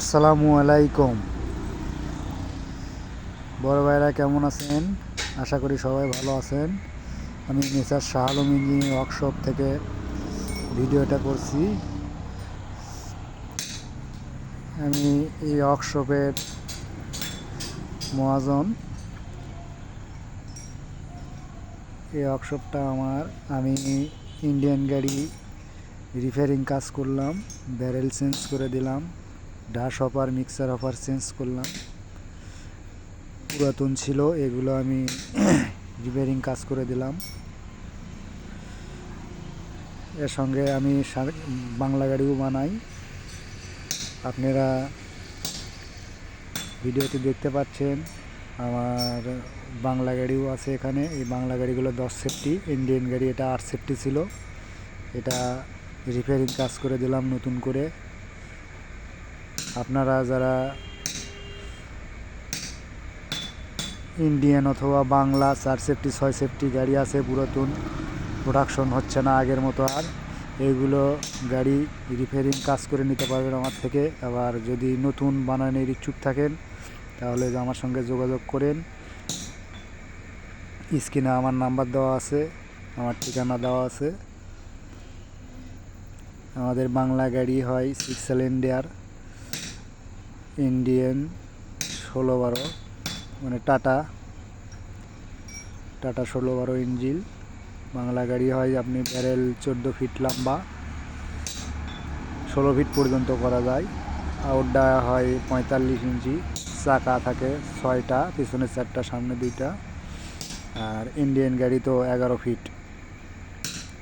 আসসালামু আলাইকুম। বড় ভাইরা কেমন আছেন? আশা করি সবাই ভালো আছেন। আমি মেসার শাহ আলম ইঞ্জিনিয়ারিং ওয়ার্কশপ থেকে ভিডিওটা করছি। আমি এই ওয়ার্কশপের মহাজন। এই ওয়ার্কশপটা আমি ইন্ডিয়ান গাড়ি রিপেয়ারিং কাজ করলাম, ব্যারেল চেঞ্জ করে দিলাম, Dash hopper mixer hopper change করলাম। পুরাতন ছিল, এগুলো আমি রিপেয়ারিং কাজ করে দিলাম। এর সঙ্গে আমি বাংলা গাড়িও বানাই। আপনারা ভিডিওতে দেখতে পাচ্ছেন আমার বাংলা গাড়িও আছে এখানে। এই বাংলা গাড়িগুলো 10 সেফটি, ইন্ডিয়ান গাড়ি এটা 8 সেফটি ছিল। এটা রিপেয়ারিং কাজ করে দিলাম নতুন করে। আপনারা যারা ইন্ডিয়ান অথবা বাংলা 4 সেফটি 6 সেফটি গাড়ি আছে, পুরাতন, প্রোডাকশন হচ্ছে না আগের মতো, আর এইগুলো গাড়ি রিপেয়ারিং কাজ করে নিতে পারবেন আমার থেকে। আবার যদি নতুন বানানোর ইচ্ছুক থাকেন তাহলে আমার সঙ্গে যোগাযোগ করেন। স্ক্রিনে আমার নাম্বার দেওয়া আছে, আমার ঠিকানা দেওয়া আছে। আমাদের বাংলা গাড়ি হয় 6 সিলিন্ডার ইন্ডিয়ান 16-12, মানে টাটা 16-12 ইঞ্জিন। বাংলা গাড়ি হয় আপনি ব্যারেল 14 ফিট লম্বা, 16 ফিট পর্যন্ত করা যায়। আউটডা হয় 45 ইঞ্চি, চাকা থাকে 6টা, পিছনে 4টা, সামনে 2টা। আর ইন্ডিয়ান গাড়ি তো 11 ফিট।